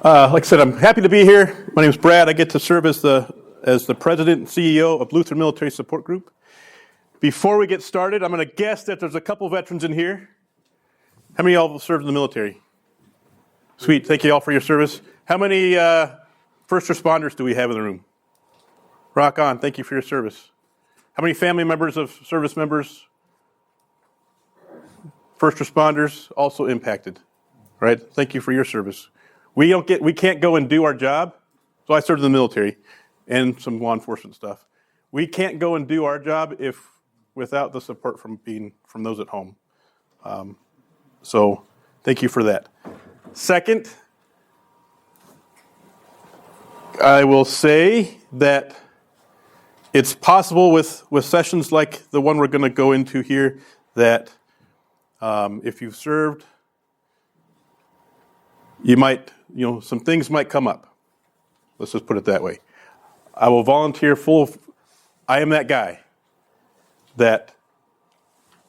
Like I said, I'm happy to be here. My name is Brad. I get to serve as the president and CEO of Lutheran Military Support Group. Before we get started, I'm going to guess that there's a couple veterans in here. How many of y'all have served in the military? Sweet. Thank you all for your service. How many first responders do we have in the room? Rock on. Thank you for your service. How many family members of service members? First responders also impacted, right? Thank you for your service. We can't go and do our job. So I served in the military and some law enforcement stuff. We can't go and do our job without the support from those at home. So thank you for that. Second, I will say that it's possible with sessions like the one we're going to go into here that if you've served, you might, some things might come up. Let's just put it that way. I will volunteer I am that guy that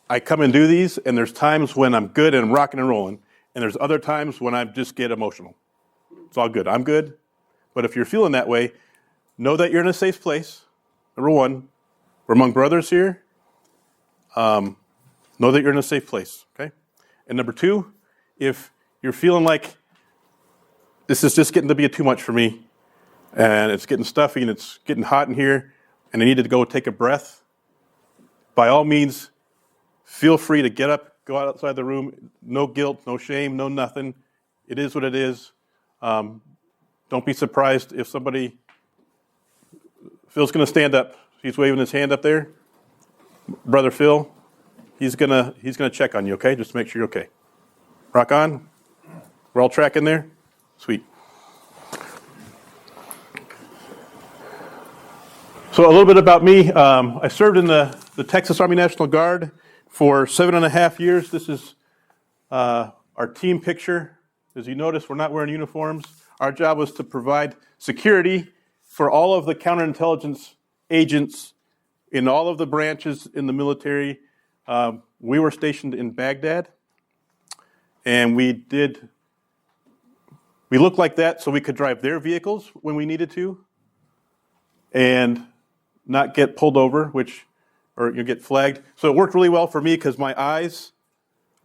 I come and do these, and there's times when I'm good and rocking and rolling, and there's other times when I just get emotional. It's all good. I'm good. But if you're feeling that way, know that you're in a safe place. Number one, we're among brothers here. Know that you're in a safe place, okay? And number two, if you're feeling like this is just getting to be too much for me, and it's getting stuffy and it's getting hot in here, and I need to go take a breath, by all means, feel free to get up, go outside the room. No guilt, no shame, no nothing. It is what it is. Don't be surprised if somebody, Phil's going to stand up. He's waving his hand up there. Brother Phil, he's gonna check on you, okay? Just to make sure you're okay. Rock on. We're all tracking there? Sweet. So a little bit about me. I served in the Texas Army National Guard for 7.5 years. This is our team picture. As you notice, we're not wearing uniforms. Our job was to provide security for all of the counterintelligence agents in all of the branches in the military. We were stationed in Baghdad, and we looked like that so we could drive their vehicles when we needed to and not get pulled over, or get flagged. So it worked really well for me because my eyes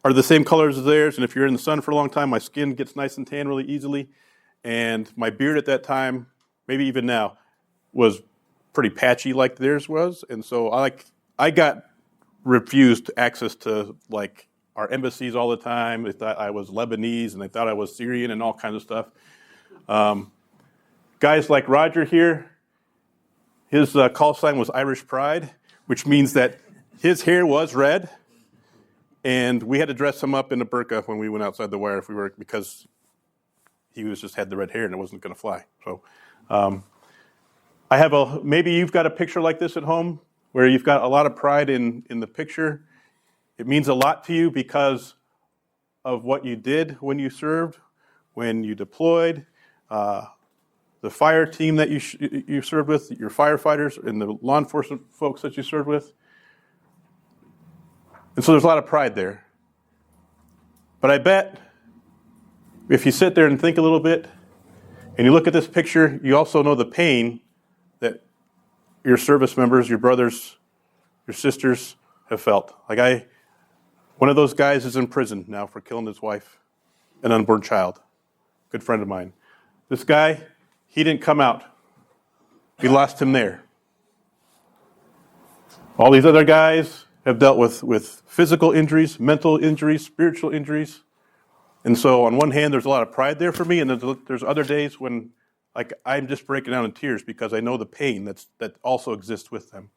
are the same colors as theirs, and if you're in the sun for a long time, my skin gets nice and tan really easily. And my beard at that time, maybe even now, was pretty patchy like theirs was. And so I got refused access to our embassies all the time. They thought I was Lebanese, and they thought I was Syrian and all kinds of stuff. Guys like Roger here, his call sign was Irish Pride, which means that his hair was red, and we had to dress him up in a burqa when we went outside the wire because he just had the red hair and it wasn't going to fly. So I have maybe you've got a picture like this at home where you've got a lot of pride in the picture. It means a lot to you because of what you did when you served, when you deployed, the fire team that you served with, your firefighters, and the law enforcement folks that you served with. And so there's a lot of pride there. But I bet if you sit there and think a little bit, and you look at this picture, you also know the pain that your service members, your brothers, your sisters have felt. One of those guys is in prison now for killing his wife, an unborn child. Good friend of mine. This guy, he didn't come out. We lost him there. All these other guys have dealt with physical injuries, mental injuries, spiritual injuries. And so on one hand, there's a lot of pride there for me, and there's other days when I'm just breaking down in tears because I know the pain that also exists with them.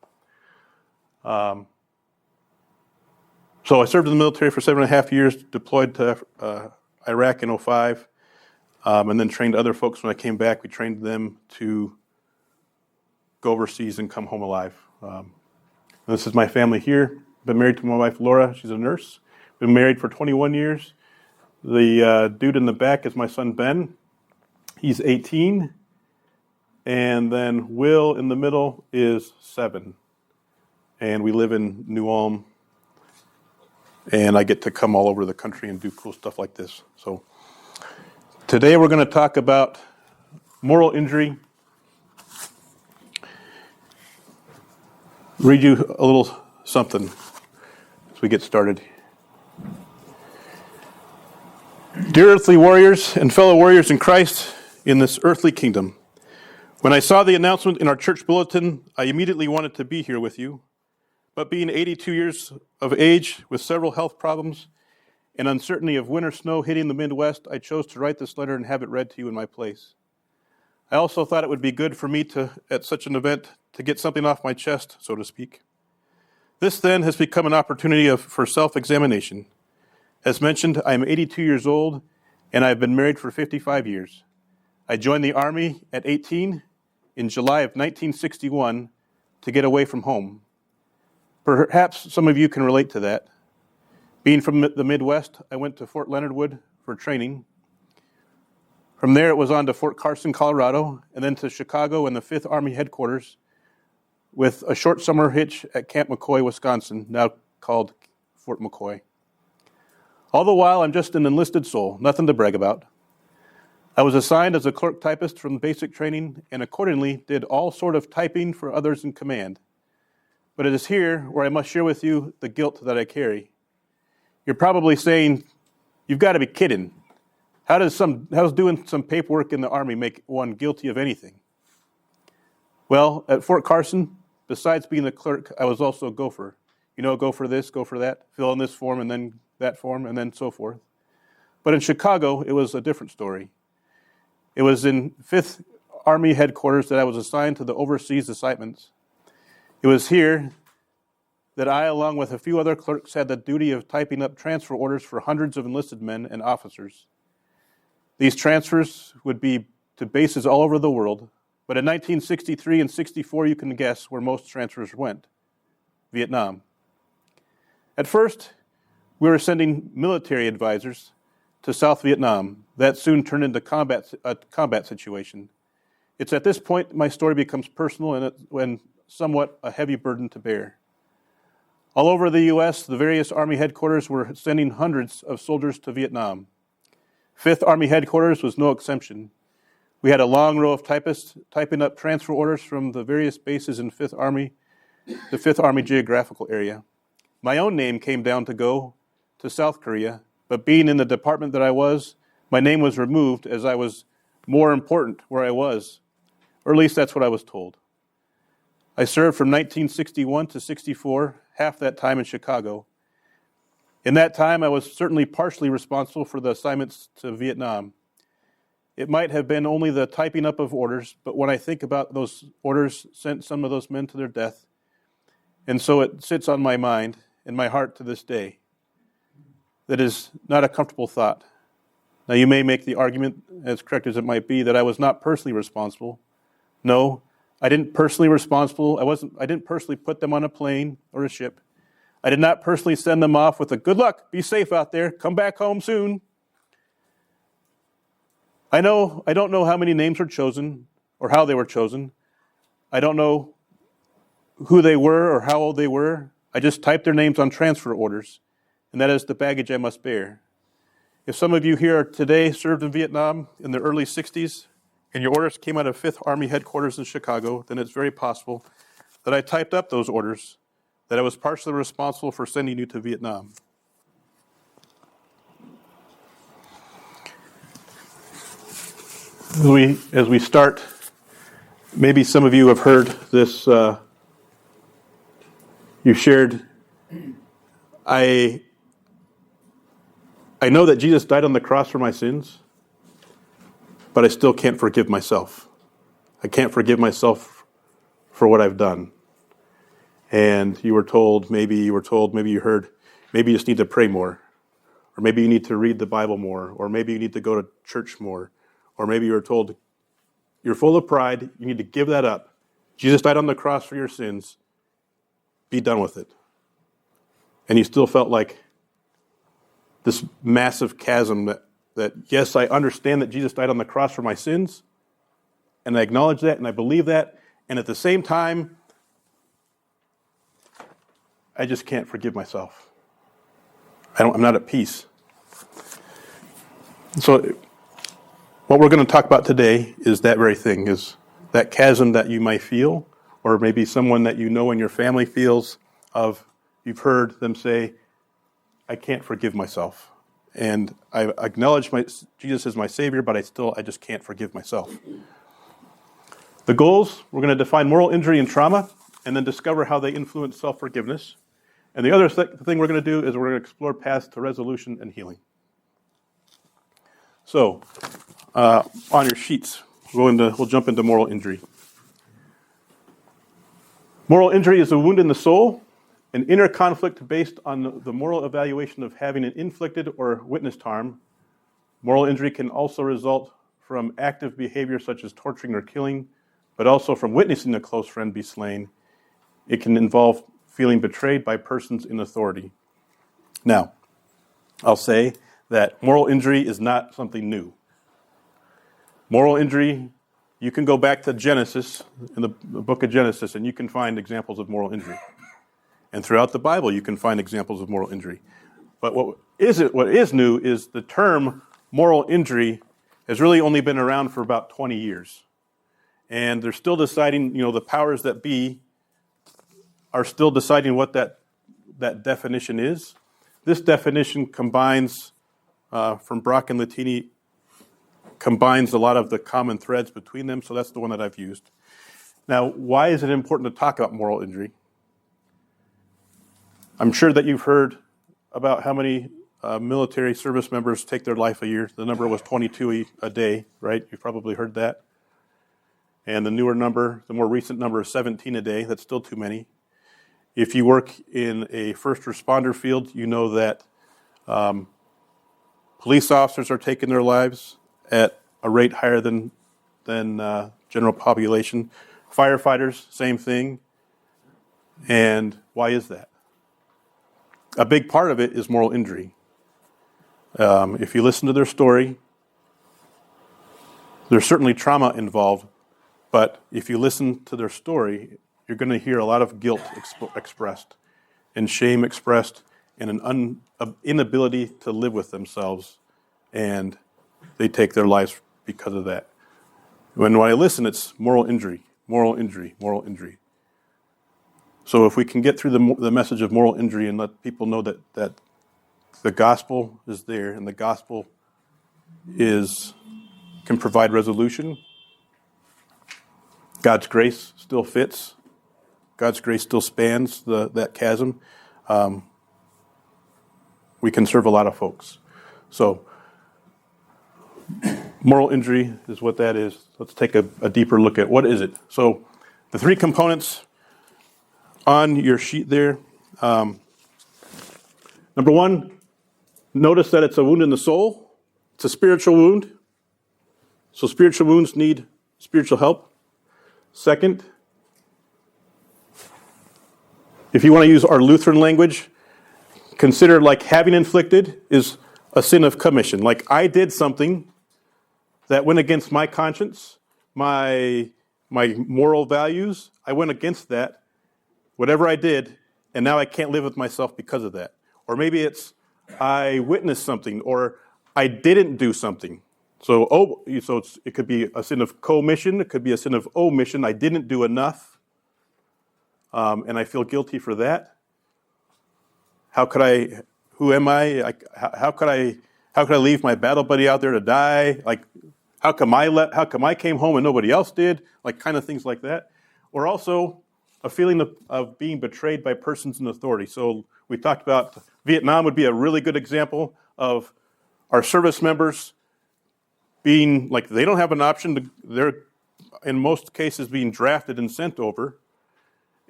So I served in the military for 7.5 years, deployed to Iraq in 2005, and then trained other folks when I came back. We trained them to go overseas and come home alive. This is my family here. Been married to my wife, Laura. She's a nurse. Been married for 21 years. The dude in the back is my son, Ben. He's 18. And then Will in the middle is 7. And we live in New Ulm. And I get to come all over the country and do cool stuff like this. So Today we're going to talk about moral injury. Read you a little something as we get started. Dear earthly warriors and fellow warriors in Christ in this earthly kingdom, when I saw the announcement in our church bulletin, I immediately wanted to be here with you. But being 82 years of age with several health problems and uncertainty of winter snow hitting the Midwest, I chose to write this letter and have it read to you in my place. I also thought it would be good for me to, at such an event, to get something off my chest, so to speak. This then has become an opportunity for self-examination. As mentioned, I am 82 years old and I have been married for 55 years. I joined the Army at 18 in July of 1961 to get away from home. Perhaps some of you can relate to that. Being from the Midwest, I went to Fort Leonard Wood for training. From there, it was on to Fort Carson, Colorado, and then to Chicago and the 5th Army Headquarters with a short summer hitch at Camp McCoy, Wisconsin, now called Fort McCoy. All the while, I'm just an enlisted soul, nothing to brag about. I was assigned as a clerk typist from basic training and accordingly did all sort of typing for others in command. But it is here where I must share with you the guilt that I carry. You're probably saying, you've got to be kidding. How's doing some paperwork in the Army make one guilty of anything? Well, at Fort Carson, besides being a clerk, I was also a gopher. You know, go for this, go for that, fill in this form and then that form and then so forth. But in Chicago, it was a different story. It was in 5th Army Headquarters that I was assigned to the overseas assignments. It was here that I, along with a few other clerks, had the duty of typing up transfer orders for hundreds of enlisted men and officers. These transfers would be to bases all over the world, but in 1963 and 64, you can guess where most transfers went: Vietnam. At first, we were sending military advisors to South Vietnam. That soon turned into a combat situation. It's at this point my story becomes personal and somewhat a heavy burden to bear. All over the U.S., the various Army headquarters were sending hundreds of soldiers to Vietnam. 5th Army Headquarters was no exception. We had a long row of typists typing up transfer orders from the various bases in the 5th Army geographical area. My own name came down to go to South Korea, but being in the department that I was, my name was removed as I was more important where I was, or at least that's what I was told. I served from 1961 to 64, half that time in Chicago. In that time, I was certainly partially responsible for the assignments to Vietnam. It might have been only the typing up of orders, but when I think about those orders sent some of those men to their death, and so it sits on my mind and my heart to this day. That is not a comfortable thought. Now, you may make the argument, as correct as it might be, that I was not personally responsible. No, I didn't personally put them on a plane or a ship. I did not personally send them off with a good luck, be safe out there, come back home soon. I don't know how many names were chosen or how they were chosen. I don't know who they were or how old they were. I just typed their names on transfer orders, and that is the baggage I must bear. If some of you here today served in Vietnam in the early 60s, and your orders came out of 5th Army Headquarters in Chicago, then it's very possible that I typed up those orders, that I was partially responsible for sending you to Vietnam. As we start, maybe some of you have heard this, you shared, I know that Jesus died on the cross for my sins, but I still can't forgive myself. I can't forgive myself for what I've done. And you heard, maybe you just need to pray more, or maybe you need to read the Bible more, or maybe you need to go to church more, or maybe you were told, you're full of pride, you need to give that up. Jesus died on the cross for your sins, be done with it. And you still felt like this massive chasm that yes, I understand that Jesus died on the cross for my sins, and I acknowledge that, and I believe that, and at the same time, I just can't forgive myself. I'm not at peace. So What we're going to talk about today is that very thing, is that chasm that you might feel, or maybe someone that you know in your family feels of, you've heard them say, I can't forgive myself. And I acknowledge Jesus as my Savior, but I just can't forgive myself. The goals, we're going to define moral injury and trauma, and then discover how they influence self-forgiveness. And the other thing we're going to do is we're going to explore paths to resolution and healing. So, on your sheets, we'll jump into moral injury. Moral injury is a wound in the soul, an inner conflict based on the moral evaluation of having an inflicted or witnessed harm. Moral injury can also result from active behavior such as torturing or killing, but also from witnessing a close friend be slain. It can involve feeling betrayed by persons in authority. Now, I'll say that moral injury is not something new. Moral injury, you can go back to Genesis, in the book of Genesis, and you can find examples of moral injury. And throughout the Bible, you can find examples of moral injury. But what is new is the term moral injury has really only been around for about 20 years. And they're still deciding, the powers that be are still deciding what that definition is. This definition combines, from Brock and Latini, combines a lot of the common threads between them, so that's the one that I've used. Now, why is it important to talk about moral injury? I'm sure that you've heard about how many military service members take their life a year. The number was 22 a day, right? You've probably heard that. And the newer number, the more recent number is 17 a day. That's still too many. If you work in a first responder field, you know that police officers are taking their lives at a rate higher than general population. Firefighters, same thing. And why is that? A big part of it is moral injury. If you listen to their story, there's certainly trauma involved, but if you listen to their story, you're going to hear a lot of guilt expressed, and shame expressed, and an inability to live with themselves, and they take their lives because of that. When I listen, it's moral injury, moral injury, moral injury. So if we can get through the message of moral injury and let people know that the gospel is there and the gospel can provide resolution, God's grace still fits, God's grace still spans that chasm, we can serve a lot of folks. So moral injury is what that is. Let's take a deeper look at what is it. So the three components on your sheet there. Number one, notice that it's a wound in the soul. It's a spiritual wound. So spiritual wounds need spiritual help. Second, if you want to use our Lutheran language, consider like having inflicted is a sin of commission. Like I did something that went against my conscience, my moral values. I went against that. Whatever I did, and now I can't live with myself because of that. Or maybe it's I witnessed something, or I didn't do something. So it could be a sin of commission. It could be a sin of omission. I didn't do enough, and I feel guilty for that. How could I? Who am I? How could I leave my battle buddy out there to die? Like, how come I came home and nobody else did? Like, kind of things like that. Or also a feeling of being betrayed by persons in authority. So we talked about Vietnam would be a really good example of our service members being like they don't have an option. They're in most cases being drafted and sent over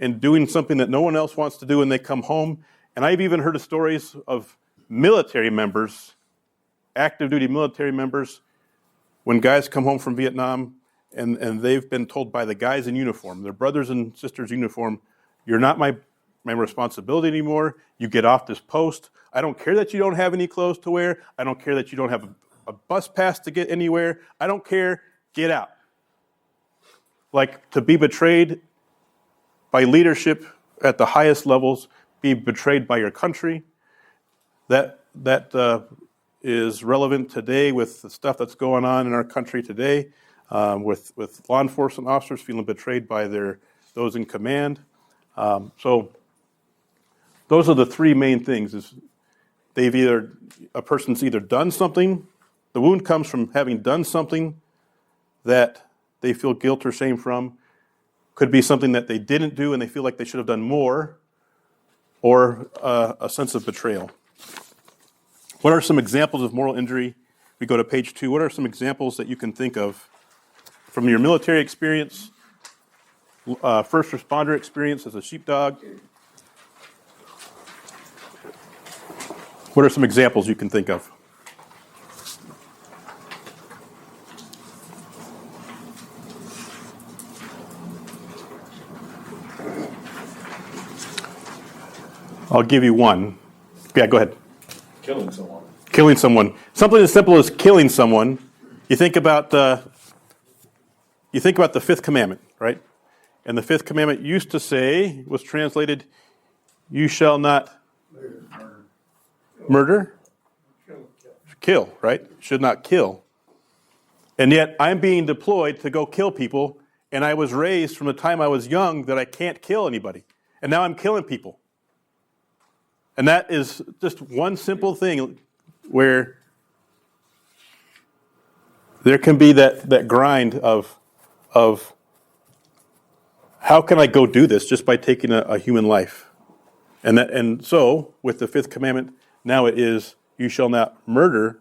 and doing something that no one else wants to do, and they come home. And I've even heard of stories of military members, active duty military members, when guys come home from Vietnam and they've been told by the guys in uniform, their brothers and sisters in uniform, you're not my responsibility anymore. You get off this post. I don't care that you don't have any clothes to wear. I don't care that you don't have a bus pass to get anywhere. I don't care. Get out. Like, to be betrayed by leadership at the highest levels, be betrayed by your country, that is relevant today with the stuff that's going on in our country today, with law enforcement officers feeling betrayed by those in command. So those are the three main things. Is a person's either done something, the wound comes from having done something that they feel guilt or shame from, could be something that they didn't do and they feel like they should have done more, or a sense of betrayal. What are some examples of moral injury? We go to page 2. What are some examples that you can think of from your military experience, first responder experience as a sheepdog? What are some examples you can think of? I'll give you one. Yeah, go ahead. Killing someone. Killing someone. Something as simple as killing someone. You think about the fifth commandment, right? And the fifth commandment used to say, was translated, "You shall not murder." Kill, right? Should not kill. And yet I'm being deployed to go kill people, and I was raised from the time I was young that I can't kill anybody. And now I'm killing people. And that is just one simple thing where there can be that grind of how can I go do this just by taking a human life? And so with the fifth commandment, now it is, you shall not murder.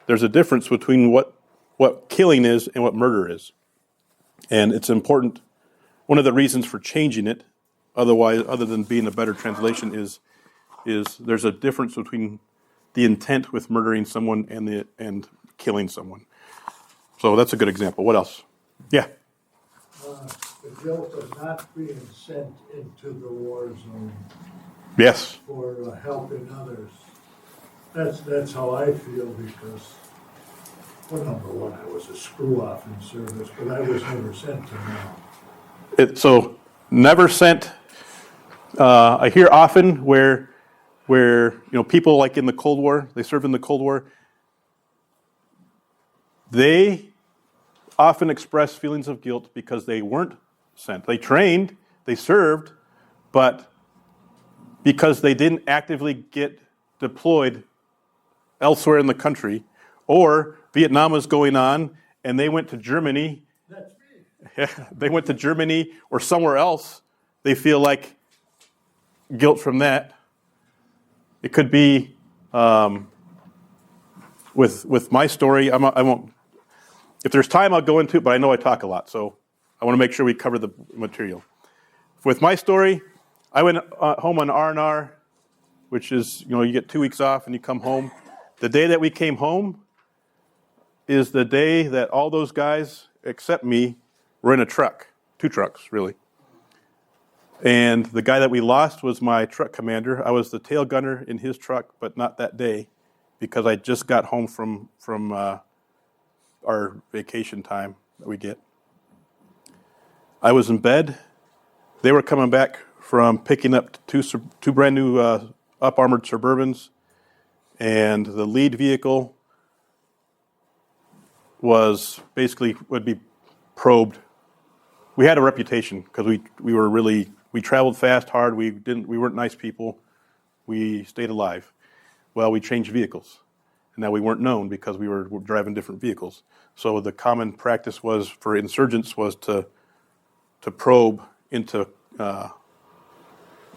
There's a difference between what killing is and what murder is. And it's important. One of the reasons for changing it, other than being a better translation, is there's a difference between the intent with murdering someone and killing someone. So that's a good example. What else? Yeah. The guilt of not being sent into the war zone. Yes. For helping others. That's how I feel, because, well, number one, I was a screw-off in service, but I was never sent to now. So never sent. I hear often where people like in the Cold War, they served in the Cold War, they often express feelings of guilt because they weren't sent. They trained, they served, but because they didn't actively get deployed elsewhere in the country, or Vietnam was going on and they went to Germany. That's me. Yeah, they went to Germany or somewhere else, they feel like guilt from that. It could be with my story. I won't. If there's time, I'll go into it, but I know I talk a lot, so I want to make sure we cover the material. With my story, I went home on R&R, which is, you get 2 weeks off and you come home. The day that we came home is the day that all those guys, except me, were in a truck. 2 trucks, really. And the guy that we lost was my truck commander. I was the tail gunner in his truck, but not that day, because I just got home from our vacation time that we get. I was in bed. They were coming back from picking up two brand new up-armored Suburbans, and the lead vehicle would be probed. We had a reputation because we traveled fast, hard. We weren't nice people. We stayed alive. Well, we changed vehicles, and now we weren't known because we were driving different vehicles. So the common practice for insurgents was to probe into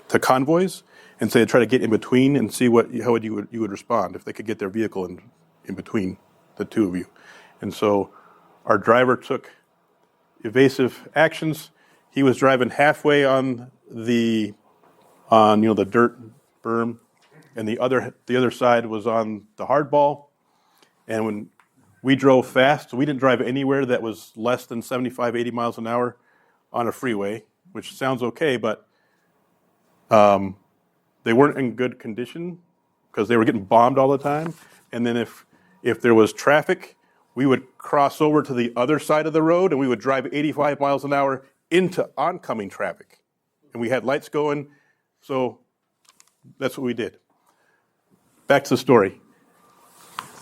to convoys, and say try to get in between and see how you would respond if they could get their vehicle in between the two of you. And so our driver took evasive actions. He was driving halfway on the dirt berm, and the other side was on the hardball. And when we drove fast, so we didn't drive anywhere that was less than 75, 80 miles an hour on a freeway, which sounds okay, but they weren't in good condition because they were getting bombed all the time. And then if there was traffic, we would cross over to the other side of the road and we would drive 85 miles an hour into oncoming traffic. And we had lights going, so that's what we did. Back to the story.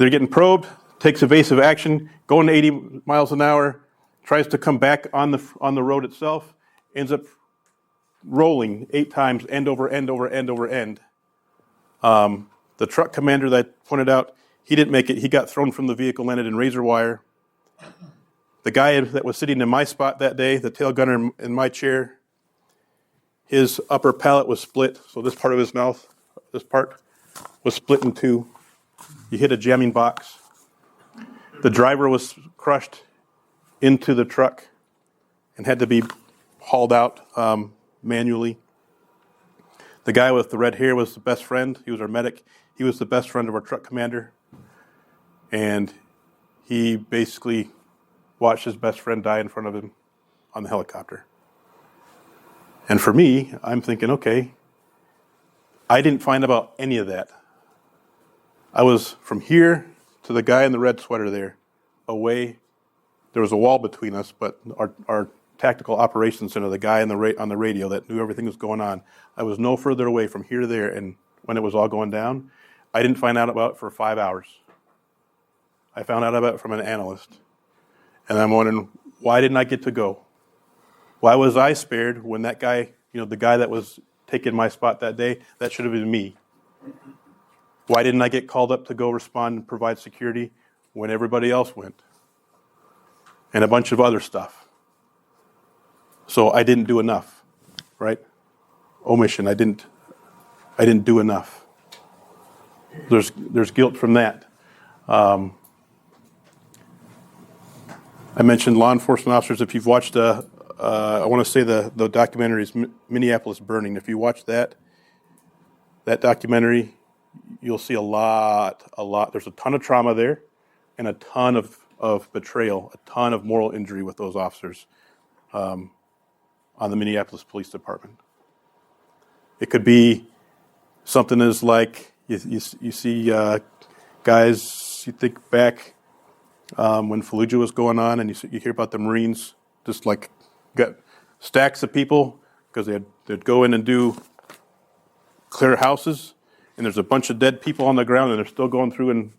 They're getting probed, takes evasive action, going 80 miles an hour, tries to come back on the road itself, ends up rolling 8 times, end over end over end over end. The truck commander that I pointed out, he didn't make it. He got thrown from the vehicle, landed in razor wire. The guy that was sitting in my spot that day, the tail gunner in my chair, his upper palate was split, so this part of his mouth, this part, was split in 2. He hit a jamming box. The driver was crushed into the truck and had to be hauled out manually. The guy with the red hair was the best friend. He was our medic. He was the best friend of our truck commander. And he basically watched his best friend die in front of him on the helicopter. And for me, I'm thinking, okay, I didn't find about any of that. I was from here to the guy in the red sweater there, away. There was a wall between us, but our tactical operations center, the guy on the radio that knew everything was going on, I was no further away from here to there, and when it was all going down, I didn't find out about it for 5 hours. I found out about it from an analyst. And I'm wondering, why didn't I get to go? Why was I spared when that guy, the guy that was taking my spot that day, that should have been me? Why didn't I get called up to go respond and provide security when everybody else went? And a bunch of other stuff. So I didn't do enough, right? Omission, I didn't do enough. There's guilt from that. I mentioned law enforcement officers. If you've watched, I want to say the documentary is Minneapolis Burning. If you watch that documentary, you'll see a lot. There's a ton of trauma there and a ton of betrayal, a ton of moral injury with those officers on the Minneapolis Police Department. It could be something as like, you see guys, you think back when Fallujah was going on, and you hear about the Marines just like got stacks of people because they'd go in and do clear houses, and there's a bunch of dead people on the ground, and they're still going through and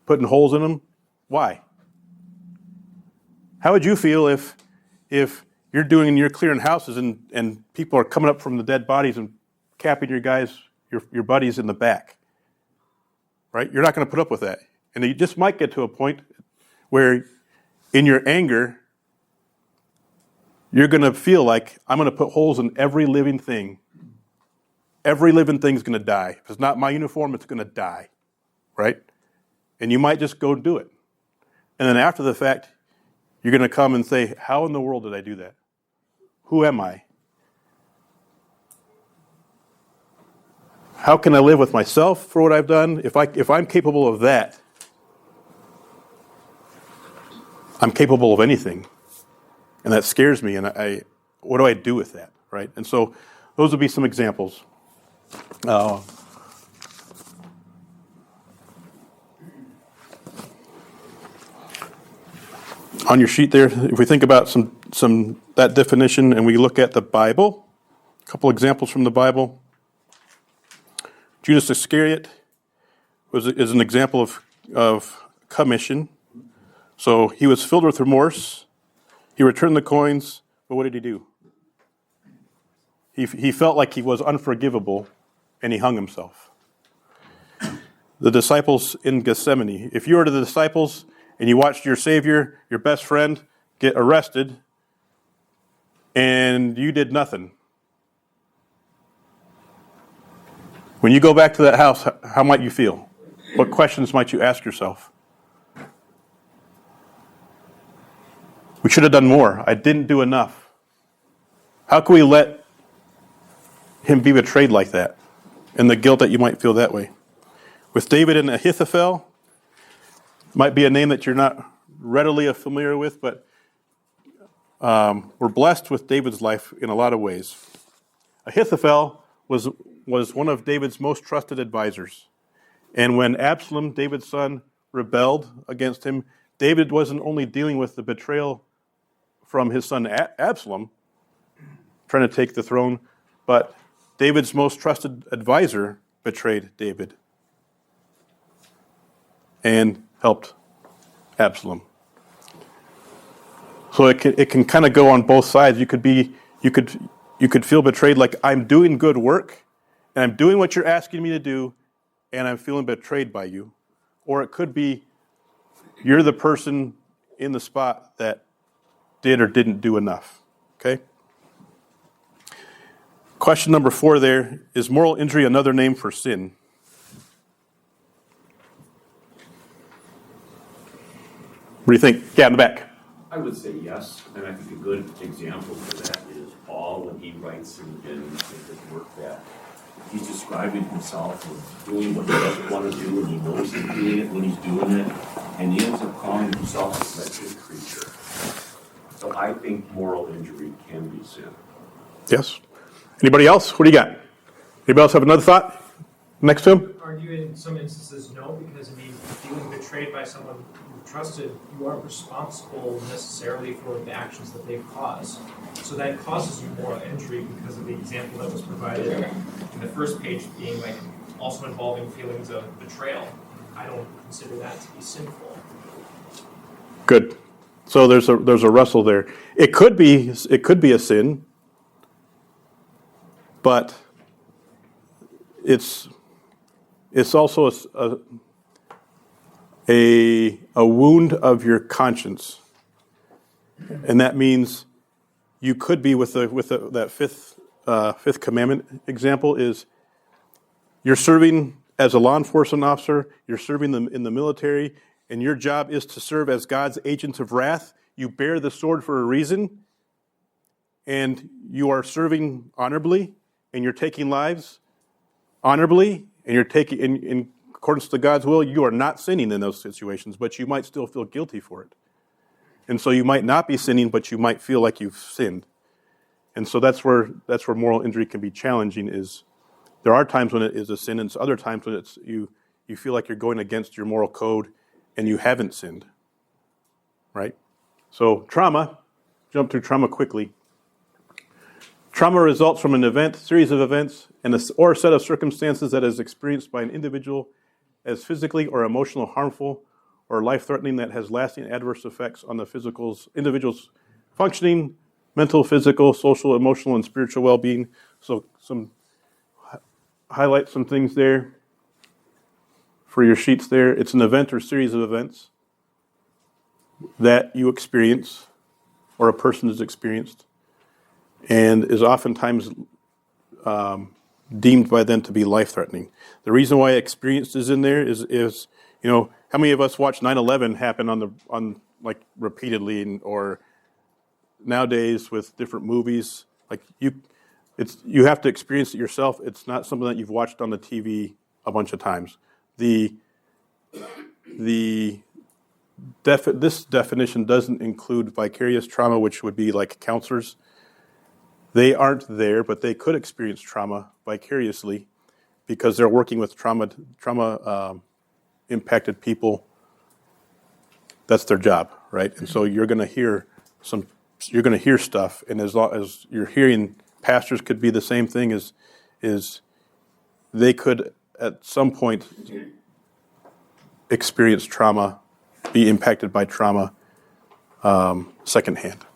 putting holes in them. Why? How would you feel if you're clearing houses and people are coming up from the dead bodies and capping your buddies in the back? Right? You're not going to put up with that. And you just might get to a point where in your anger, you're going to feel like, I'm going to put holes in every living thing. Every living thing's going to die. If it's not my uniform, it's going to die. Right? And you might just go do it. And then after the fact, you're going to come and say, how in the world did I do that? Who am I? How can I live with myself for what I've done? If I'm capable of that, I'm capable of anything. And that scares me, and what do I do with that, right? And so those would be some examples. On your sheet there, if we think about some that definition and we look at the Bible, a couple examples from the Bible. Judas Iscariot is an example of commission. So he was filled with remorse. He returned the coins, but what did he do? He felt like he was unforgivable, and he hung himself. The disciples in Gethsemane. If you were the disciples and you watched your Savior, your best friend, get arrested, and you did nothing, when you go back to that house, how might you feel? What questions might you ask yourself? We should have done more. I didn't do enough. How can we let him be betrayed like that? And the guilt that you might feel that way. With David and Ahithophel, might be a name that you're not readily familiar with, but we're blessed with David's life in a lot of ways. Ahithophel was one of David's most trusted advisors. And when Absalom, David's son, rebelled against him, David wasn't only dealing with the betrayal from his son Absalom, trying to take the throne, but David's most trusted advisor betrayed David. and helped Absalom. So it can kind of go on both sides. You could feel betrayed, like I'm doing good work and I'm doing what you're asking me to do and I'm feeling betrayed by you. Or it could be you're the person in the spot that did or didn't do enough. Okay? Question number 4 there, is moral injury another name for sin? What do you think? Yeah, in the back. I would say yes, and I think a good example for that is Paul when he writes in his work that he's describing himself as doing what he doesn't want to do, and he knows he's doing it when he's doing it, and he ends up calling himself a wretched creature. So I think moral injury can be sin. Yes. Anybody else? What do you got? Anybody else have another thought next to him? Argue in some instances no, because I mean, feeling betrayed by someone you trusted, you aren't responsible necessarily for the actions that they've caused. So that causes you moral injury because of the example that was provided in the first page being like also involving feelings of betrayal. I don't consider that to be sinful. Good. So there's a wrestle there. It could be a sin, but it's also a wound of your conscience, and that means you could be with that fifth commandment example is you're serving as a law enforcement officer, you're serving them in the military, and your job is to serve as God's agents of wrath. You bear the sword for a reason, and you are serving honorably, and you're taking lives honorably, and you're taking in accordance to God's will. You are not sinning in those situations, but you might still feel guilty for it. And so you might not be sinning, but you might feel like you've sinned. And so that's where moral injury can be challenging. Is there are times when it is a sin, and other times when it's you feel like you're going against your moral code and you haven't sinned. Right? So trauma, jump through trauma quickly. Trauma results from an event, series of events, or a set of circumstances that is experienced by an individual as physically or emotionally harmful or life-threatening that has lasting adverse effects on the individual's functioning, mental, physical, social, emotional, and spiritual well-being. So highlight some things there for your sheets there. It's an event or series of events that you experience or a person has experienced and is oftentimes deemed by them to be life-threatening. The reason why experienced is in there is how many of us watch 9/11 happen on repeatedly, or nowadays with different movies, you have to experience it yourself. It's not something that you've watched on the TV a bunch of times. This definition doesn't include vicarious trauma, which would be like counselors. They aren't there, but they could experience trauma vicariously because they're working with trauma impacted people. That's their job, right? And so you're going to hear stuff, and as long as you're hearing, pastors could be the same thing. Is they could at some point experience trauma, be impacted by trauma secondhand.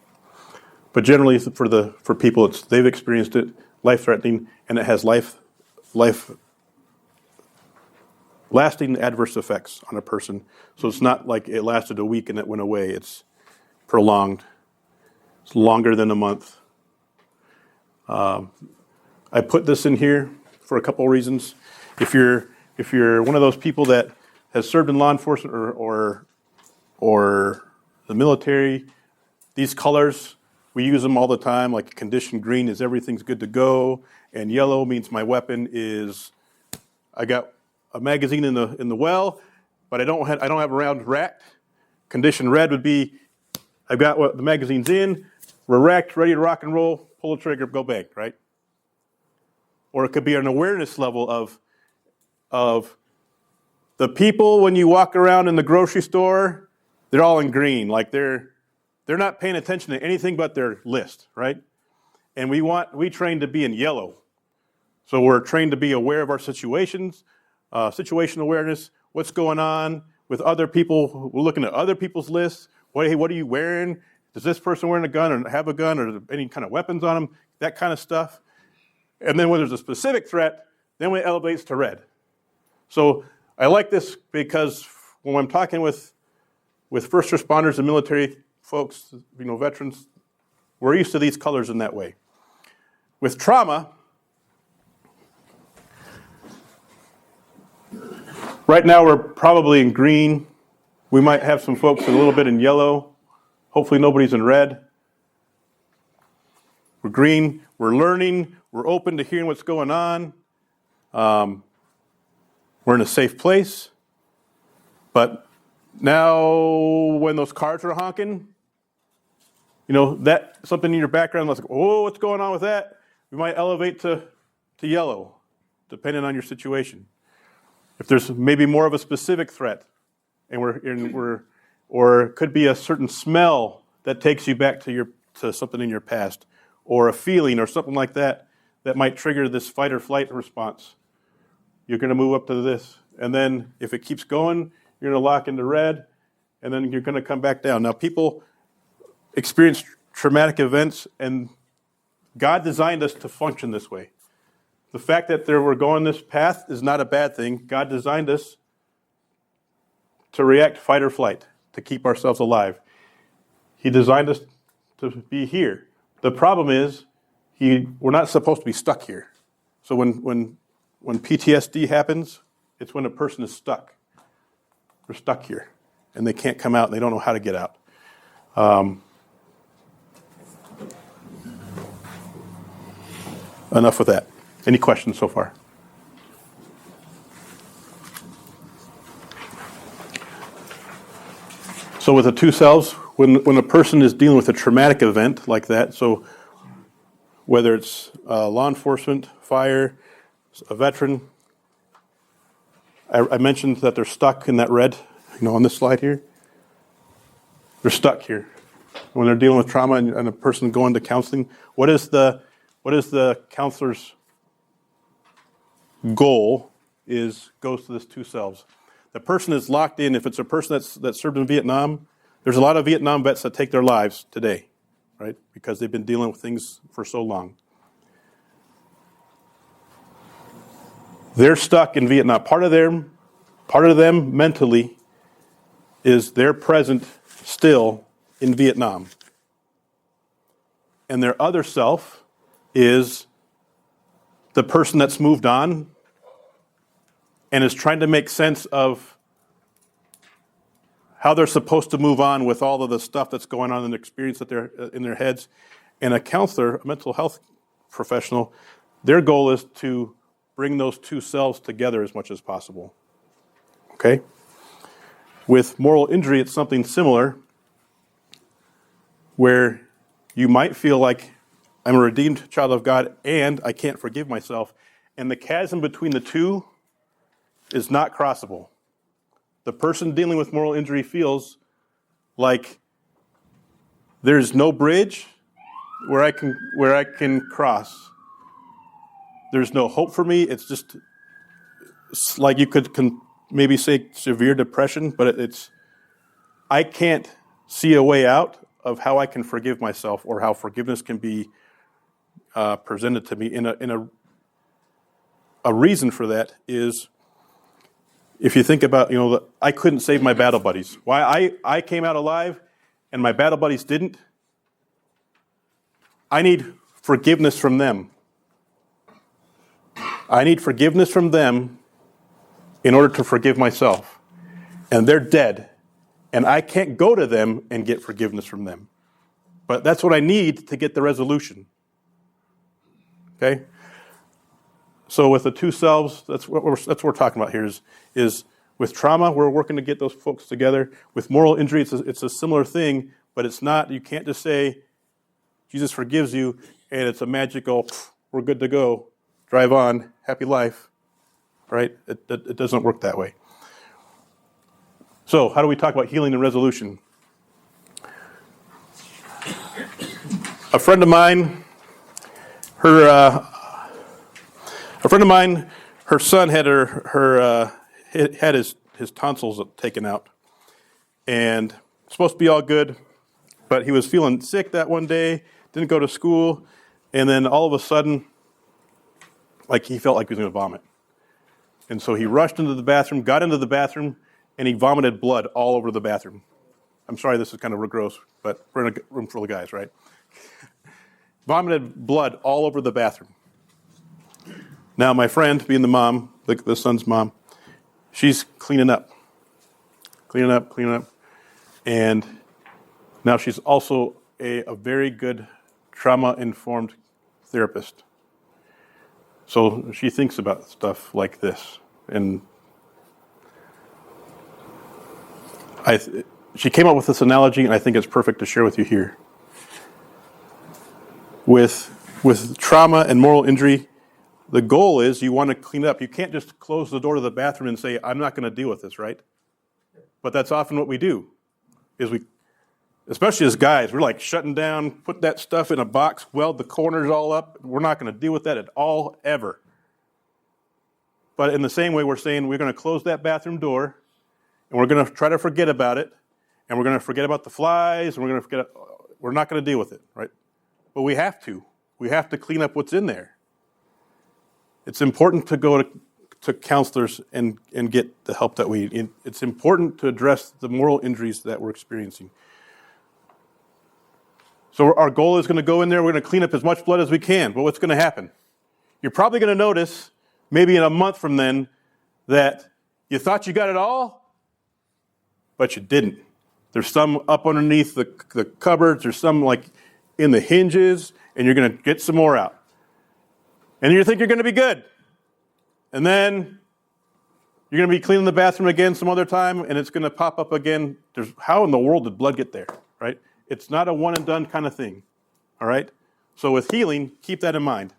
But generally, for people, they've experienced it, life-threatening, and it has lasting adverse effects on a person. So it's not like it lasted a week and it went away. It's prolonged. It's longer than a month. I put this in here for a couple of reasons. If you're one of those people that has served in law enforcement or the military, these colors, we use them all the time. Like condition green is everything's good to go, and yellow means my weapon is I got a magazine in the well, but I don't have a round racked. Condition red would be I've got the magazine's in, we're racked, ready to rock and roll, pull the trigger, go bang, right? Or it could be an awareness level of the people when you walk around in the grocery store, they're all in green, like they're not paying attention to anything but their list, right? And we train to be in yellow. So we're trained to be aware of our situations, situation awareness, what's going on, with other people. We're looking at other people's lists. Hey, what are you wearing? Does this person wearing a gun or have a gun or any kind of weapons on them? That kind of stuff. And then when there's a specific threat, then it elevates to red. So I like this because when I'm talking with first responders and military folks, veterans, we're used to these colors in that way. With trauma, right now we're probably in green. We might have some folks a little bit in yellow. Hopefully nobody's in red. We're green. We're learning. We're open to hearing what's going on. We're in a safe place. But now when those cars are honking, that something in your background, like, oh, what's going on with that? We might elevate to yellow, depending on your situation. If there's maybe more of a specific threat, or it could be a certain smell that takes you back to something in your past, or a feeling or something like that might trigger this fight or flight response. You're going to move up to this. And then if it keeps going, you're going to lock into red, and then you're going to come back down. Now, people experience traumatic events, and God designed us to function this way. The fact that we're going this path is not a bad thing. God designed us to react fight or flight, to keep ourselves alive. He designed us to be here. The problem is we're not supposed to be stuck here. So when PTSD happens, it's when a person is stuck. They're stuck here, and they can't come out, and they don't know how to get out. Enough with that. Any questions so far? So with the two selves, when a person is dealing with a traumatic event like that, so whether it's law enforcement, fire, a veteran, I mentioned that they're stuck in that red, on this slide here. They're stuck here. When they're dealing with trauma and a person going to counseling, what is the counselor's goal goes to this two selves. The person is locked in. If it's a person that served in Vietnam, there's a lot of Vietnam vets that take their lives today, right? Because they've been dealing with things for so long. They're stuck in Vietnam. Part of them mentally is they're present still in Vietnam. And their other self is the person that's moved on and is trying to make sense of how they're supposed to move on with all of the stuff that's going on in the experience that they're in their heads. And a counselor, a mental health professional, their goal is to bring those two selves together as much as possible. Okay? With moral injury, it's something similar, where you might feel like I'm a redeemed child of God and I can't forgive myself. And the chasm between the two is not crossable. The person dealing with moral injury feels like there's no bridge where I can cross. There's no hope for me. It's like you could maybe say severe depression, but I can't see a way out of how I can forgive myself or how forgiveness can be presented to me. In a reason for that is, if you think about, I couldn't save my battle buddies. Why I came out alive and my battle buddies didn't? I need forgiveness from them. I need forgiveness from them in order to forgive myself. And they're dead. And I can't go to them and get forgiveness from them. But that's what I need to get the resolution. Okay? So with the two selves, that's what we're talking about here is with trauma, we're working to get those folks together. With moral injury, it's a similar thing, but it's not, you can't just say, Jesus forgives you, and it's a magical, we're good to go, drive on, happy life, right? It doesn't work that way. So how do we talk about healing and resolution? A friend of mine, her son had his his tonsils taken out. And supposed to be all good, but he was feeling sick that one day, didn't go to school, and then all of a sudden, like he felt like he was going to vomit. And so he rushed into the bathroom, got into the bathroom, and he vomited blood all over the bathroom. I'm sorry, this is kind of gross, but we're in a room full of guys, right? Vomited blood all over the bathroom. Now, my friend, being the mom, the son's mom, she's cleaning up. And now she's also a very good trauma-informed therapist. So she thinks about stuff like this. And she came up with this analogy, and I think it's perfect to share with you here. With trauma and moral injury, the goal is you want to clean it up. You can't just close the door to the bathroom and say, I'm not going to deal with this, right? But that's often what we do, is especially as guys, we're like shutting down, put that stuff in a box, weld the corners all up. We're not going to deal with that at all, ever. But in the same way, we're saying we're going to close that bathroom door, and we're going to try to forget about it, and we're going to forget about the flies, and we're not going to deal with it, right? But we have to. We have to clean up what's in there. It's important to go to counselors and get the help that we need. It's important to address the moral injuries that we're experiencing. So our goal is going to go in there, we're going to clean up as much blood as we can. But what's going to happen? You're probably going to notice, maybe in a month from then, that you thought you got it all, but you didn't. There's some up underneath the cupboards, there's some like in the hinges, and you're going to get some more out. And you think you're going to be good. And then you're going to be cleaning the bathroom again some other time, and it's going to pop up again. How in the world did blood get there, right? It's not a one and done kind of thing, all right? So with healing, keep that in mind.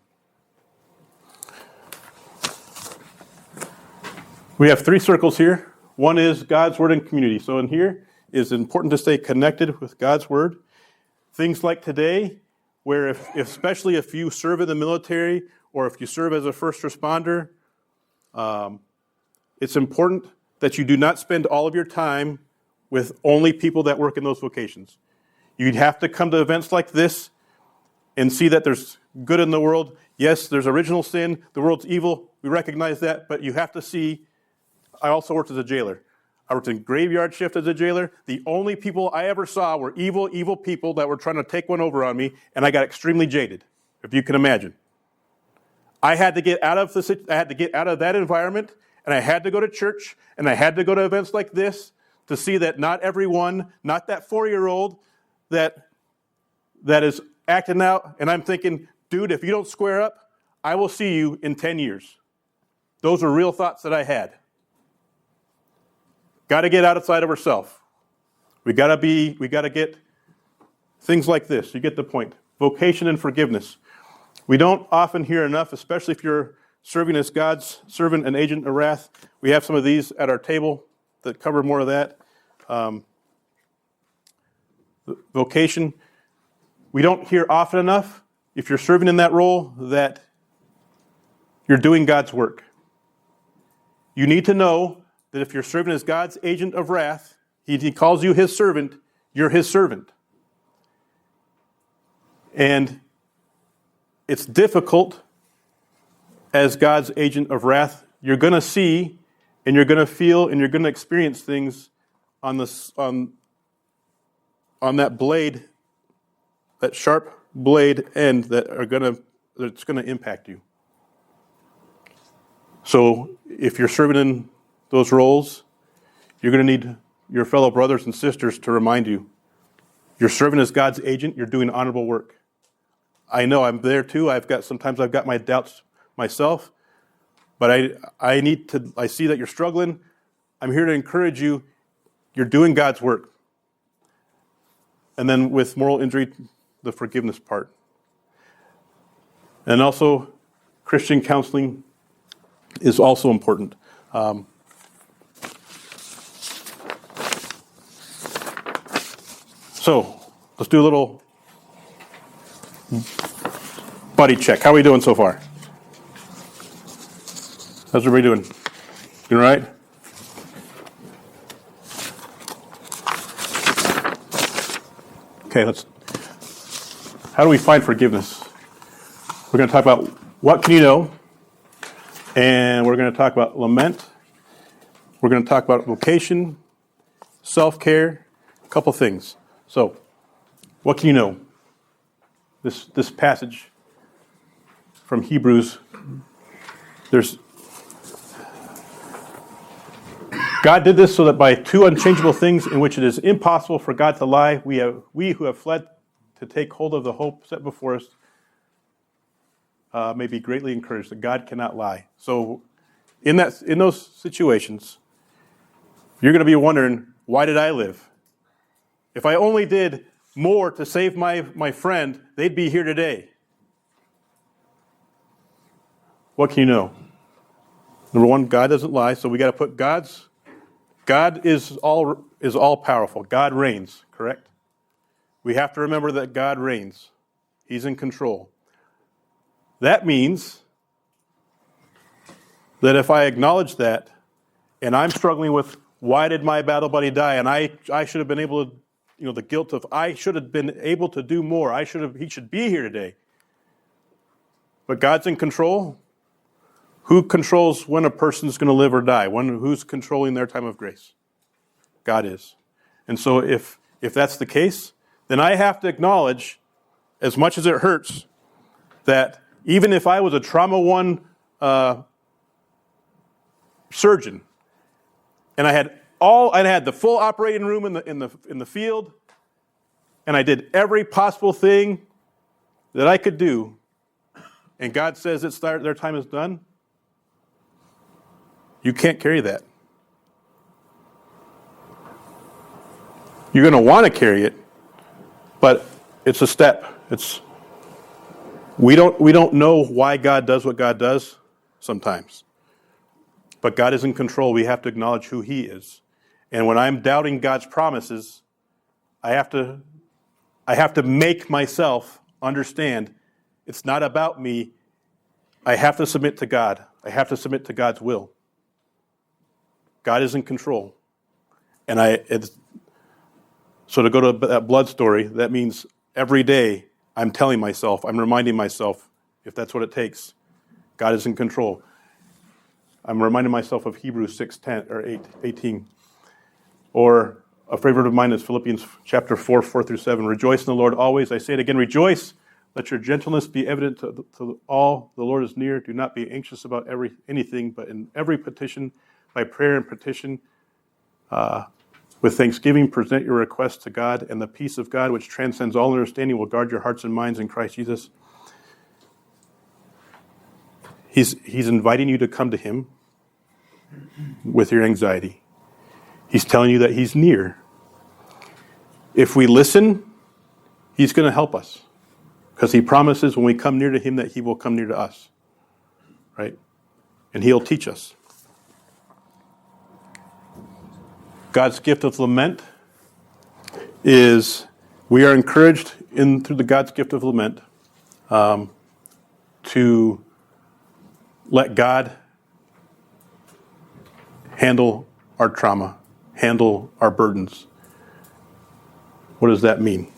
We have 3 circles here. One is God's Word and community. So in here is important to stay connected with God's Word. Things like today, where especially if you serve in the military or if you serve as a first responder, it's important that you do not spend all of your time with only people that work in those vocations. You'd have to come to events like this and see that there's good in the world. Yes, there's original sin. The world's evil. We recognize that. But you have to see, I also worked as a jailer. I worked in graveyard shift as a jailer. The only people I ever saw were evil people that were trying to take one over on me, and I got extremely jaded, if you can imagine. I had to get out of that environment, and I had to go to church, and I had to go to events like this to see that not everyone, not that 4-year-old that is acting out, and I'm thinking, dude, if you don't square up, I will see you in 10 years. Those are real thoughts that I had. Got to get outside of ourselves. We got to get things like this. You get the point. Vocation and forgiveness. We don't often hear enough, especially if you're serving as God's servant and agent of wrath. We have some of these at our table that cover more of that. Vocation. We don't hear often enough, if you're serving in that role, that you're doing God's work. You need to know that if you're serving as God's agent of wrath, he calls you his servant, you're his servant. And it's difficult as God's agent of wrath. You're going to see, and you're going to feel, and you're going to experience things on that blade, that sharp blade end that's going to impact you. So if you're serving in those roles, you're going to need your fellow brothers and sisters to remind you, you're serving as God's agent, you're doing honorable work. I know I'm there too. Sometimes I've got my doubts myself, but I see that you're struggling. I'm here to encourage you. You're doing God's work. And then with moral injury, the forgiveness part. And also, Christian counseling is also important. So, let's do a little buddy check. How are we doing so far? How's everybody doing? You all right? Okay, how do we find forgiveness? We're going to talk about what can you know, and we're going to talk about lament. We're going to talk about vocation, self-care, a couple things. So, what can you know? This passage from Hebrews, God did this so that by two unchangeable things in which it is impossible for God to lie, we who have fled to take hold of the hope set before us may be greatly encouraged that God cannot lie. So in those situations, you're going to be wondering, why did I live? If I only did more to save my friend, they'd be here today. What can you know? Number one, God doesn't lie, so we got to put God is all powerful. God reigns, correct? We have to remember that God reigns. He's in control. That means that if I acknowledge that and I'm struggling with why did my battle buddy die, and I should have been able to, the guilt of I should have been able to do more. He should be here today. But God's in control. Who controls when a person's going to live or die? Who's controlling their time of grace? God is. And so if that's the case, then I have to acknowledge, as much as it hurts, that even if I was a trauma 1 surgeon, and I had the full operating room in the field, and I did every possible thing that I could do, and God says their time is done, you can't carry that. You're going to want to carry it, but it's a step. We don't know why God does what God does sometimes. But God is in control. We have to acknowledge who He is. And when I'm doubting God's promises, I have to make myself understand it's not about me. I have to submit to God. I have to submit to God's will. God is in control. So to go to that blood story, that means every day I'm telling myself, I'm reminding myself, if that's what it takes, God is in control. I'm reminding myself of Hebrews 6:10 or 8:18. Or a favorite of mine is Philippians chapter 4:4-7. Rejoice in the Lord always. I say it again, rejoice. Let your gentleness be evident to all. The Lord is near. Do not be anxious about anything, but in every petition, by prayer and petition, with thanksgiving, present your requests to God, and the peace of God, which transcends all understanding, will guard your hearts and minds in Christ Jesus. He's inviting you to come to Him with your anxiety. He's telling you that He's near. If we listen, He's going to help us, because He promises when we come near to Him that He will come near to us, right? And He'll teach us. God's gift of lament is we are encouraged through the God's gift of lament to let God handle our trauma, handle our burdens. What does that mean?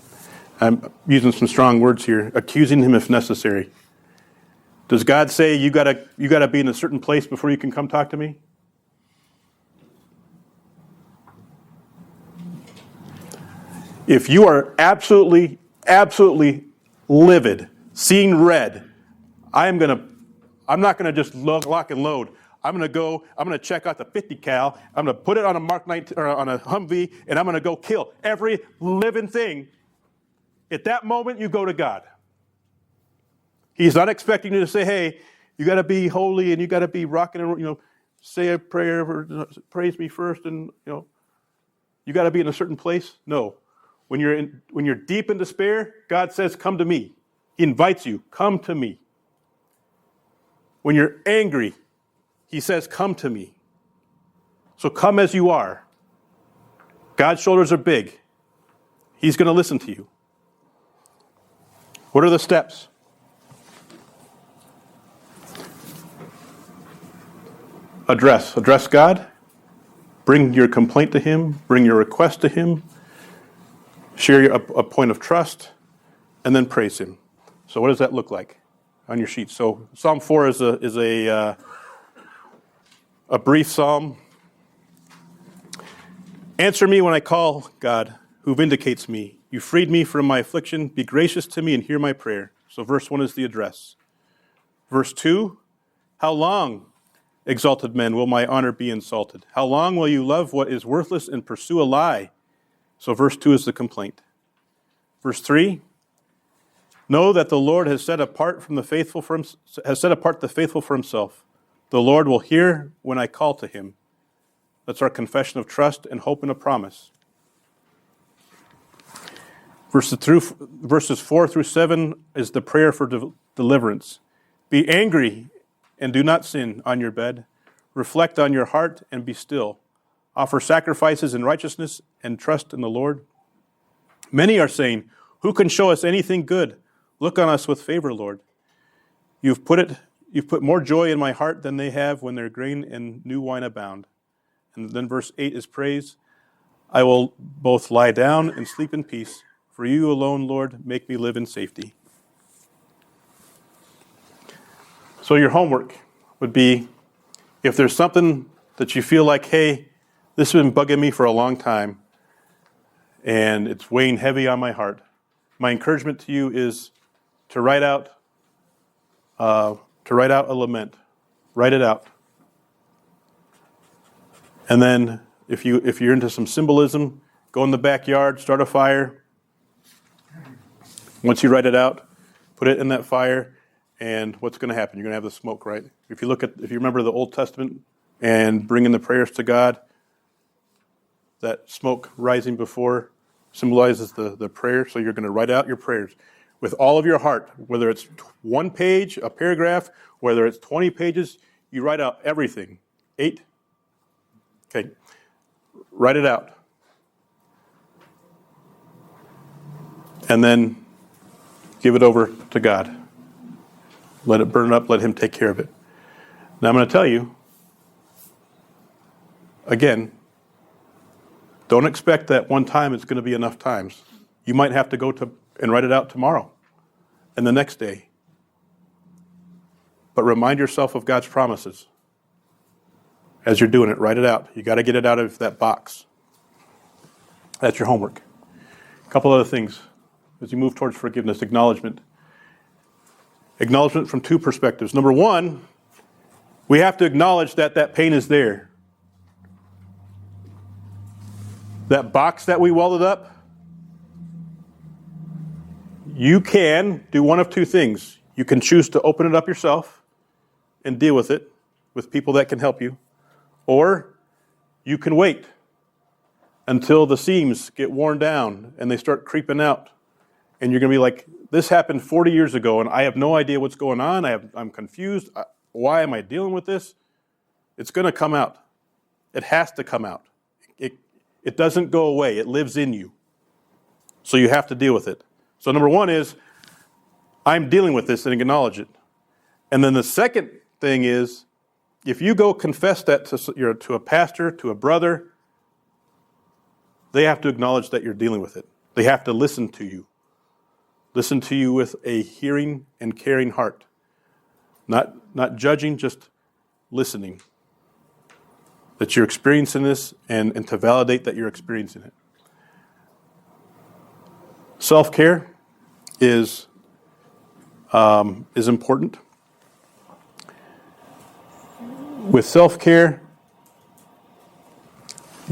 I'm using some strong words here. Accusing Him if necessary. Does God say you gotta be in a certain place before you can come talk to me? If you are absolutely livid, seeing red, I'm not gonna just lock and load. I'm gonna check out the 50 cal, I'm gonna put it on a Mark 19 or on a Humvee, and I'm gonna go kill every living thing. At that moment, you go to God. He's not expecting you to say, hey, you gotta be holy and you gotta be rocking and say a prayer or praise me first, and you gotta be in a certain place. No. When you're deep in despair, God says, come to me. He invites you, come to me. When you're angry, He says, come to me. So come as you are. God's shoulders are big. He's going to listen to you. What are the steps? Address God. Bring your complaint to Him. Bring your request to Him. Share a point of trust, and then praise him. So what does that look like on your sheet? So Psalm 4 is a brief psalm. Answer me when I call, God, who vindicates me. You freed me from my affliction. Be gracious to me and hear my prayer. So verse 1 is the address. Verse 2, how long, exalted men, will my honor be insulted? How long will you love what is worthless and pursue a lie? So verse 2 is the complaint. Verse 3, know that the Lord has set apart the faithful for himself. The Lord will hear when I call to him. That's our confession of trust and hope in a promise. Verses 4 through 7 is the prayer for deliverance. Be angry and do not sin on your bed. Reflect on your heart and be still. Offer sacrifices in righteousness and trust in the Lord. Many are saying, who can show us anything good? Look on us with favor, Lord. You've put more joy in my heart than they have when their grain and new wine abound. And then verse 8 is praise. I will both lie down and sleep in peace. For you alone, Lord, make me live in safety. So your homework would be, if there's something that you feel like, hey, this has been bugging me for a long time, and it's weighing heavy on my heart, my encouragement to you is to write out a lament. Write it out. And then if you're into some symbolism, go in the backyard, start a fire. Once you write it out, put it in that fire, and what's going to happen? You're going to have the smoke, right? If you remember the Old Testament and bringing the prayers to God, that smoke rising before symbolizes the prayer. So you're going to write out your prayers with all of your heart, whether it's one page, a paragraph, whether it's 20 pages, you write out everything. 8? Okay. Write it out. And then give it over to God. Let it burn up. Let him take care of it. Now I'm going to tell you, again, don't expect that one time it's going to be enough times. You might have to go and write it out tomorrow and the next day. But remind yourself of God's promises. As you're doing it, write it out. You got to get it out of that box. That's your homework. A couple other things as you move towards forgiveness. Acknowledgement. Acknowledgement from two perspectives. Number one, we have to acknowledge that pain is there. That box that we welded up, you can do one of two things. You can choose to open it up yourself and deal with it with people that can help you. Or you can wait until the seams get worn down and they start creeping out. And you're going to be like, this happened 40 years ago and I have no idea what's going on. I'm confused. Why am I dealing with this? It's going to come out. It has to come out. It doesn't go away. It lives in you. So you have to deal with it. So number one is, I'm dealing with this and acknowledge it. And then the second thing is, if you go confess that to a pastor, to a brother, they have to acknowledge that you're dealing with it. They have to listen to you. Listen to you with a hearing and caring heart. Not judging, just listening. That you're experiencing this and to validate that you're experiencing it. Self-care is important. With self-care,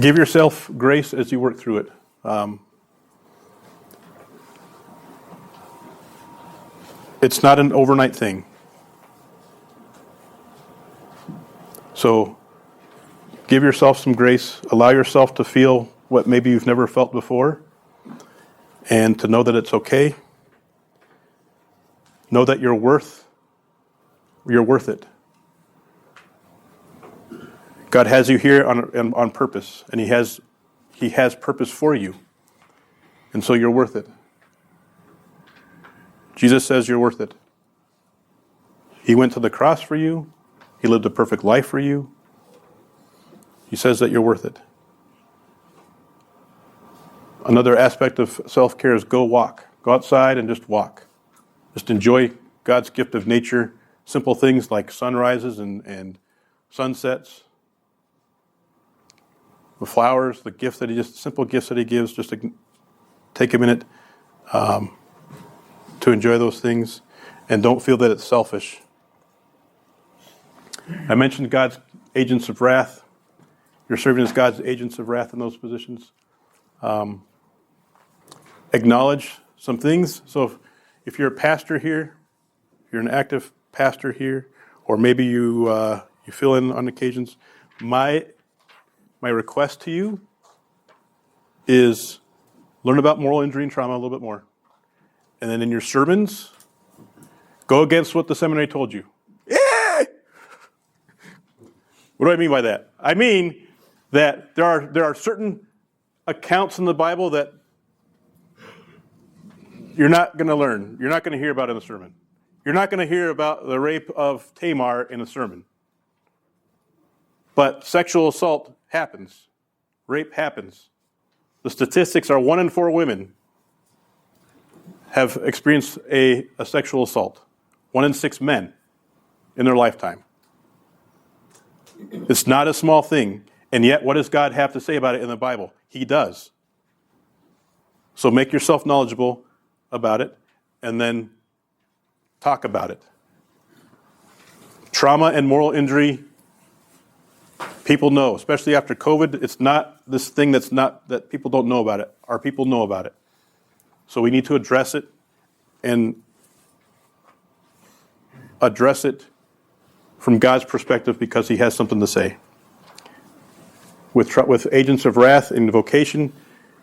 give yourself grace as you work through it. It's not an overnight thing. So give yourself some grace. Allow yourself to feel what maybe you've never felt before, and to know that it's okay. Know that you're worth it. God has you here on purpose, and He has purpose for you, and so you're worth it. Jesus says you're worth it. He went to the cross for you. He lived a perfect life for you. He says that you're worth it. Another aspect of self-care is go walk. Go outside and just walk. Just enjoy God's gift of nature. Simple things like sunrises and sunsets. The flowers, the gifts that simple gifts that he gives, just to take a minute to enjoy those things. And don't feel that it's selfish. I mentioned God's agents of wrath. You're serving as God's agents of wrath in those positions. Acknowledge some things. So if you're a pastor here, if you're an active pastor here, or maybe you fill in on occasions, my request to you is learn about moral injury and trauma a little bit more. And then in your sermons, go against what the seminary told you. Yeah! What do I mean by that? I mean that there are certain accounts in the Bible that you're not going to learn. You're not going to hear about in a sermon. You're not going to hear about the rape of Tamar in a sermon. But sexual assault happens. Rape happens. The statistics are 1 in 4 women have experienced a sexual assault. 1 in 6 men in their lifetime. It's not a small thing. And yet, what does God have to say about it in the Bible? He does. So make yourself knowledgeable about it and then talk about it. Trauma and moral injury, people know, especially after COVID. It's not this thing that people don't know about it. Our people know about it. So we need to address it and address it from God's perspective because he has something to say. With agents of wrath in vocation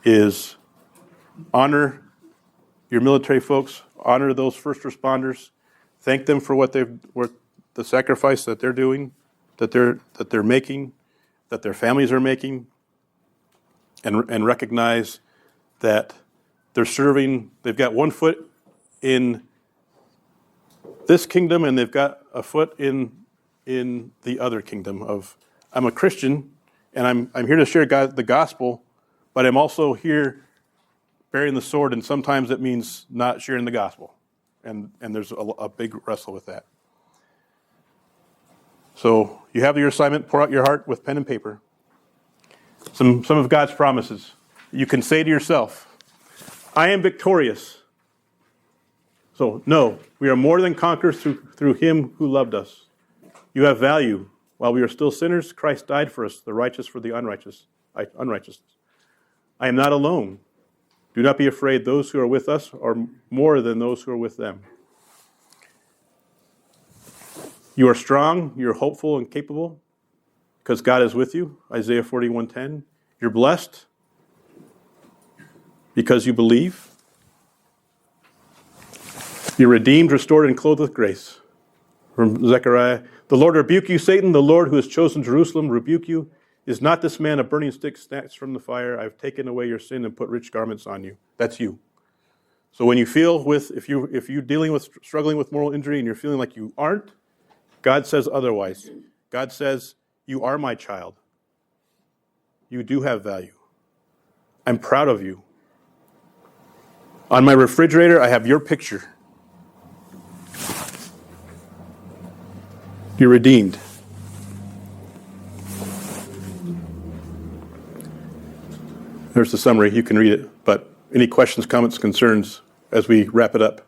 is honor your military folks, honor those first responders, thank them for the sacrifice that they're doing, that they're making, that their families are making, and recognize that they're serving. They've got one foot in this kingdom, and they've got a foot in the other kingdom of I'm a Christian, and I'm here to share the gospel, but I'm also here bearing the sword, and sometimes it means not sharing the gospel. And there's a big wrestle with that. So you have your assignment, pour out your heart with pen and paper. Some of God's promises. You can say to yourself, I am victorious. So, no, we are more than conquerors through him who loved us. You have value. While we are still sinners, Christ died for us, the righteous for the unrighteousness. I am not alone. Do not be afraid. Those who are with us are more than those who are with them. You are strong, you're hopeful and capable because God is with you, Isaiah 41:10. You're blessed because you believe. You're redeemed, restored, and clothed with grace. From Zechariah, the Lord rebuke you, Satan, the Lord who has chosen Jerusalem rebuke you. Is not this man a burning stick snatched from the fire? I've taken away your sin and put rich garments on you. That's you. So when you feel if you're struggling with moral injury and you're feeling like you aren't, God says otherwise. God says, you are my child. You do have value. I'm proud of you. On my refrigerator, I have your picture. You're redeemed. There's the summary. You can read it. But any questions, comments, concerns as we wrap it up?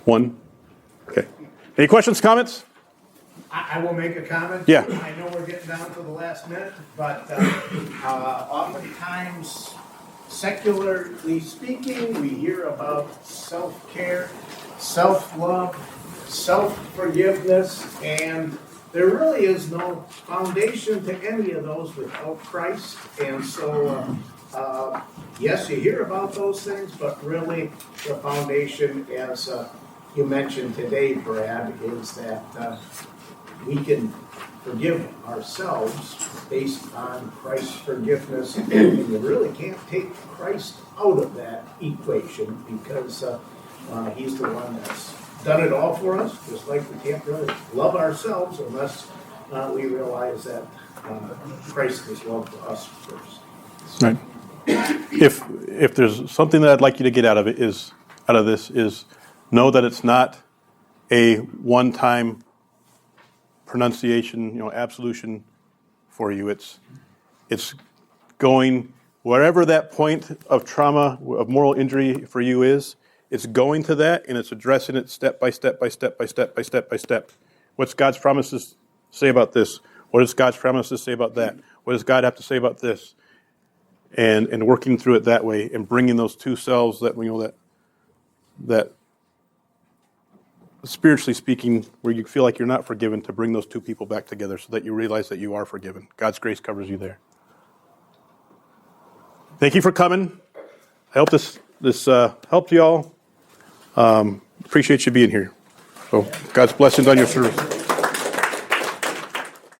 One? Okay. Any questions, comments? I will make a comment. Yeah. I know we're getting down to the last minute, but oftentimes, secularly speaking, we hear about self-care, self-love, self-forgiveness, and there really is no foundation to any of those without Christ. And so, yes, you hear about those things, but really the foundation, as you mentioned today, Brad, is that we can forgive ourselves based on Christ's forgiveness. And you really can't take Christ out of that equation because he's the one that's done it all for us, just like we can't really love ourselves unless we realize that Christ has loved us first. Right. If there's something that I'd like you to get out of this is know that it's not a one-time pronunciation, absolution for you. It's going wherever that point of trauma, of moral injury for you is. It's going to that, and it's addressing it step by step by step by step by step by step. What's God's promises say about this? What does God's promises say about that? What does God have to say about this? And working through it that way, and bringing those two selves that spiritually speaking, where you feel like you're not forgiven, to bring those two people back together so that you realize that you are forgiven. God's grace covers you there. Thank you for coming. I hope this helped you all. Appreciate you being here. So God's blessings on your service.